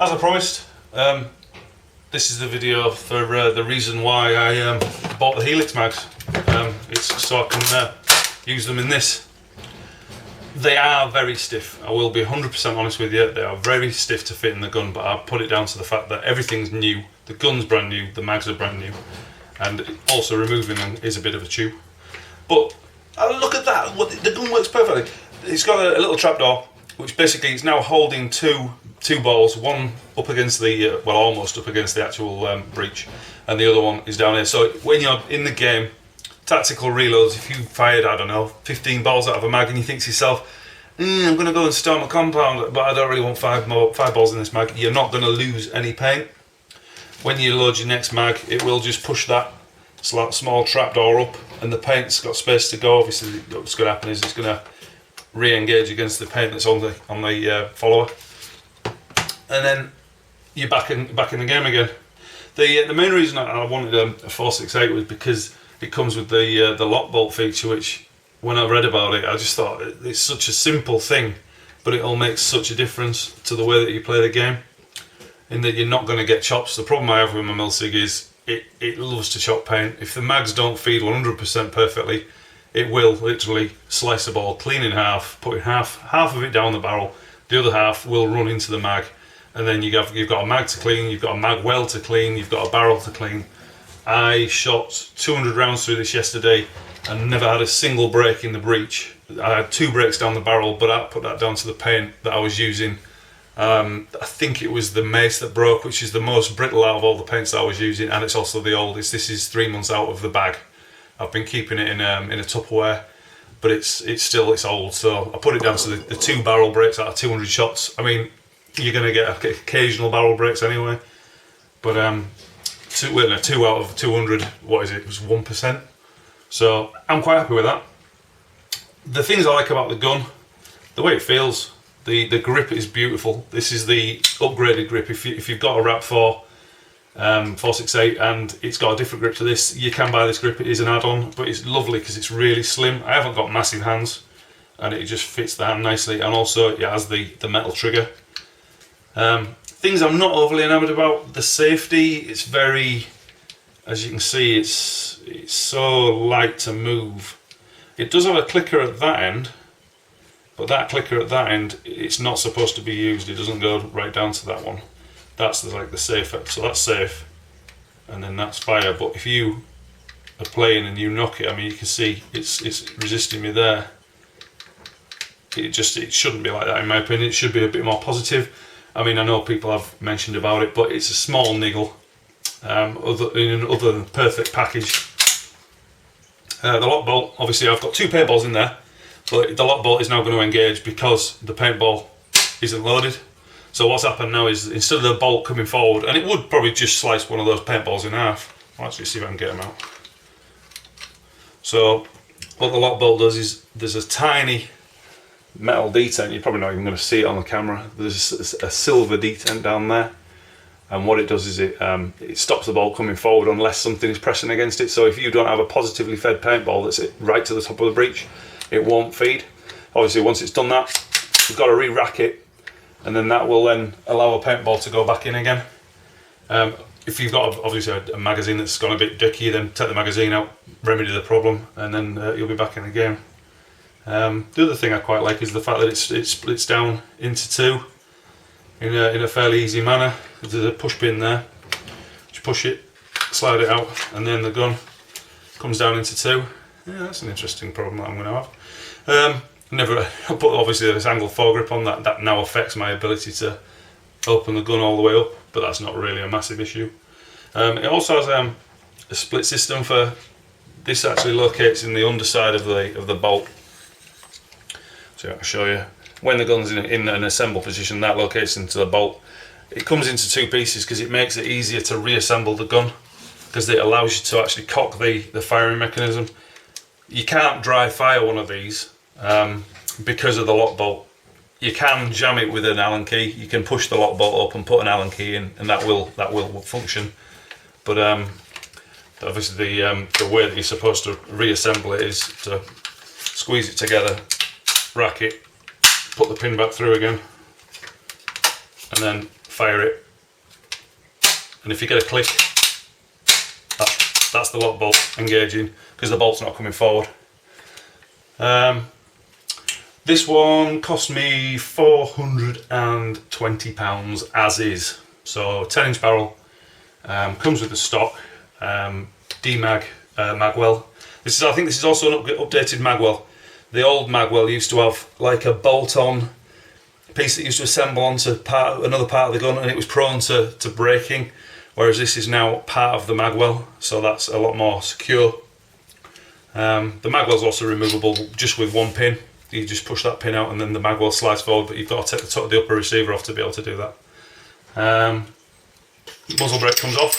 As I promised, this is the video for the reason why I bought the Helix mags. It's so I can use them in this. They are very stiff. I will be 100% honest with you. They are very stiff to fit in the gun, but I put it down to the fact that everything's new. The gun's brand new, the mags are brand new, and also removing them is a bit of a chew. But look at that! The gun works perfectly. It's got a little trapdoor, which basically is now holding two balls, one up against the, well, almost up against the actual breech, and the other one is down here. So when you're in the game, tactical reloads, if you fired, I don't know, 15 balls out of a mag and you think to yourself, I'm going to go and storm a compound, but I don't really want five balls in this mag, you're not going to lose any paint. When you load your next mag, it will just push that small trapdoor up, and the paint's got space to go. Obviously, what's going to happen is it's going to re-engage against the paint that's on the follower, and then you're back in the game again. The main reason I wanted a 468 was because it comes with the lock bolt feature, which when I read about it, I just thought it's such a simple thing, but it all makes such a difference to the way that you play the game, in that you're not going to get chops. The problem I have with my Milsig is it loves to chop paint. If the mags don't feed 100% perfectly, it will literally slice the ball clean in half, putting half of it down the barrel, the other half will run into the mag, and then you've got a mag to clean, you've got a mag well to clean, you've got a barrel to clean. I shot 200 rounds through this yesterday and never had a single break in the breech. I had 2 breaks down the barrel, but I put that down to the paint that I was using. I think it was the mace that broke, which is the most brittle out of all the paints that I was using, and it's also the oldest. This is 3 months out of the bag. I've been keeping it in a Tupperware, but it's old, so I put it down to the 2 barrel breaks out of 200 shots. I mean, you're going to get occasional barrel breaks anyway, but 2 out of 200, what is it? It was 1%. So I'm quite happy with that. The things I like about the gun, the way it feels, the grip is beautiful. This is the upgraded grip. If you've got a Rap4 468 and it's got a different grip to this, you can buy this grip. It is an add-on, but it's lovely because it's really slim. I haven't got massive hands, and it just fits the hand nicely, and also it has the metal trigger. Things I'm not overly enamoured about, the safety. It's very, as you can see, it's so light to move. It does have a clicker at that end, but that clicker at that end, it's not supposed to be used. It doesn't go right down to that one. That's like the safe, so that's safe, and then that's fire. But if you are playing and you knock it, I mean, you can see it's resisting me there. It shouldn't be like that, in my opinion. It should be a bit more positive. I mean, I know people have mentioned about it, but it's a small niggle, other than perfect package. The lock bolt, obviously I've got 2 paintballs in there, but the lock bolt is now going to engage because the paintball isn't loaded. So what's happened now is, instead of the bolt coming forward, and it would probably just slice one of those paintballs in half. I'll actually see if I can get them out. So what the lock bolt does is, there's a tiny metal detent. You're probably not even going to see it on the camera. There's a silver detent down there, and what it does is it stops the ball coming forward unless something is pressing against it. So if you don't have a positively fed paintball that's right to the top of the breech, it won't feed. Obviously, once it's done that, you've got to re-rack it, and then that will then allow a paintball to go back in again. If you've got obviously a magazine that's gone a bit dicky, then take the magazine out, remedy the problem, and then you'll be back in the game. The other thing I quite like is the fact that it splits down into 2 in a fairly easy manner. There's a push pin there. Just push it, slide it out, and then the gun comes down into 2. Yeah, that's an interesting problem that I'm going to have. But obviously this angle foregrip on that now affects my ability to open the gun all the way up, but that's not really a massive issue. It also has a split system for this. Actually locates in the underside of the bolt. So I'll show you. When the gun's in an assemble position, that locates into the bolt. It comes into 2 pieces because it makes it easier to reassemble the gun, because it allows you to actually cock the firing mechanism. You can't dry fire one of these because of the lock bolt. You can jam it with an Allen key. You can push the lock bolt up and put an Allen key in, and that will function. But obviously the way that you're supposed to reassemble it is to squeeze it together, rack it, put the pin back through again, and then fire it, and if you get a click, that's the lock bolt engaging because the bolt's not coming forward. This one cost me £420 as is. So 10-inch barrel, comes with the stock D-mag magwell. I think this is also an updated magwell. The old magwell used to have like a bolt-on piece that used to assemble onto another part of the gun, and it was prone to breaking, whereas this is now part of the magwell, so that's a lot more secure. The magwell is also removable just with one pin. You just push that pin out and then the magwell slides forward, but you've got to take the top of the upper receiver off to be able to do that. Muzzle brake comes off.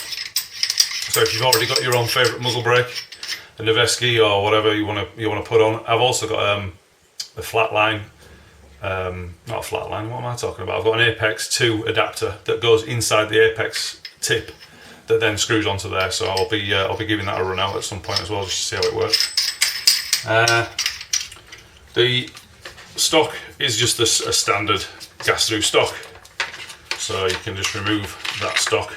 So if you've already got your own favourite muzzle brake, a Noveski or whatever you want to put on. I've also got a flatline, not a flatline. What am I talking about? I've got an Apex 2 adapter that goes inside the Apex tip that then screws onto there. So I'll be giving that a run out at some point as well, just to see how it works. The stock is just a standard gas through stock, so you can just remove that stock,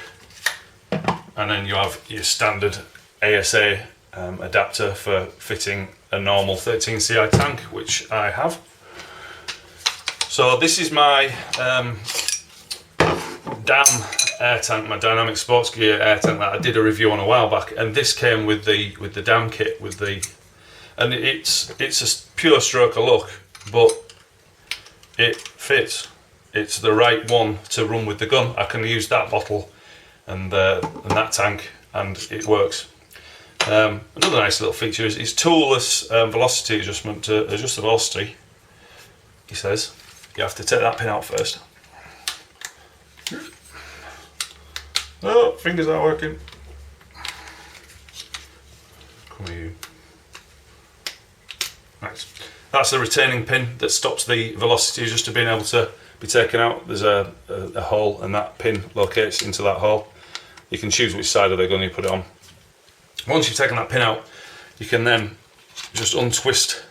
and then you have your standard ASA adapter for fitting a normal 13CI tank, which I have. So this is my DAM air tank, my Dynamic Sports Gear air tank that I did a review on a while back, and this came with the DAM kit and it's a pure stroke of luck, but it fits. It's the right one to run with the gun. I can use that bottle and that tank, and it works. Another nice little feature is toolless velocity adjustment to adjust the velocity. He says you have to take that pin out first. Oh, fingers aren't working. Come here, you. Right. That's the retaining pin that stops the velocity adjuster being able to be taken out. There's a hole, and that pin locates into that hole. You can choose which side of the gun you put it on. Once you've taken that pin out, you can then just untwist,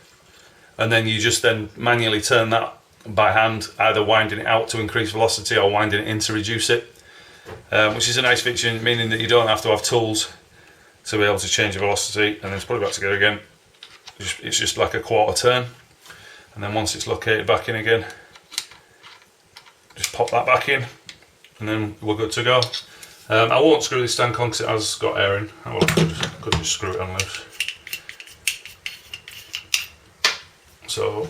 and then you just then manually turn that by hand, either winding it out to increase velocity or winding it in to reduce it, which is a nice feature, meaning that you don't have to have tools to be able to change the velocity and then put it back together again. It's just like a quarter turn, and then once it's located back in again, just pop that back in, and then we're good to go. I won't screw this tank on because it has got air in. I could just screw it on loose. So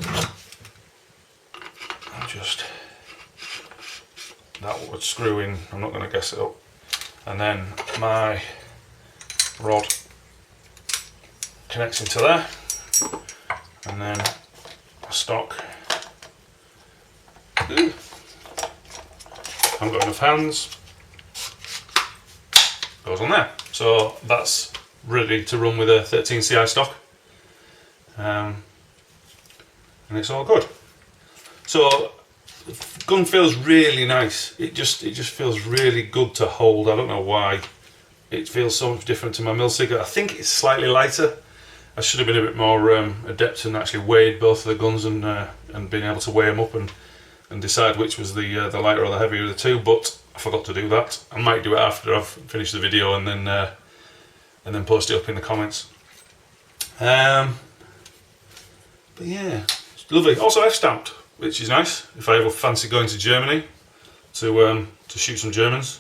that would screw in. I'm not going to guess it up, and then my rod connects into there. And then a stock. Ooh. I've got enough hands. Goes on there. So that's ready to run with a 13CI stock. And it's all good. So the gun feels really nice. It just feels really good to hold. I don't know why. It feels so much different to my Milsig. I think it's slightly lighter. I should have been a bit more adept and actually weighed both of the guns and been able to weigh them up and decide which was the lighter or the heavier of the two. But I forgot to do that. I might do it after I've finished the video and then post it up in the comments. But yeah, it's lovely. Also F-stamped, which is nice if I ever fancy going to Germany to shoot some Germans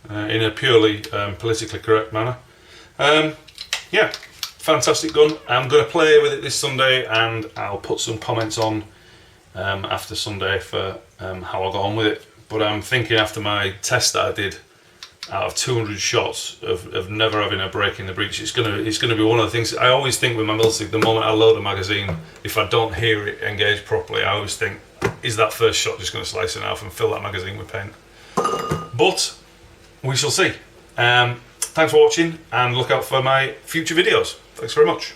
in a purely politically correct manner. Yeah. Fantastic gun. I'm going to play with it this Sunday, and I'll put some comments on after Sunday for how I got on with it. But I'm thinking after my test that I did, out of 200 shots of never having a break in the breech, it's going to be one of the things. I always think with my Milsig, the moment I load a magazine, if I don't hear it engage properly, I always think, is that first shot just going to slice it off and fill that magazine with paint? But we shall see. Thanks for watching, and look out for my future videos. Thanks very much.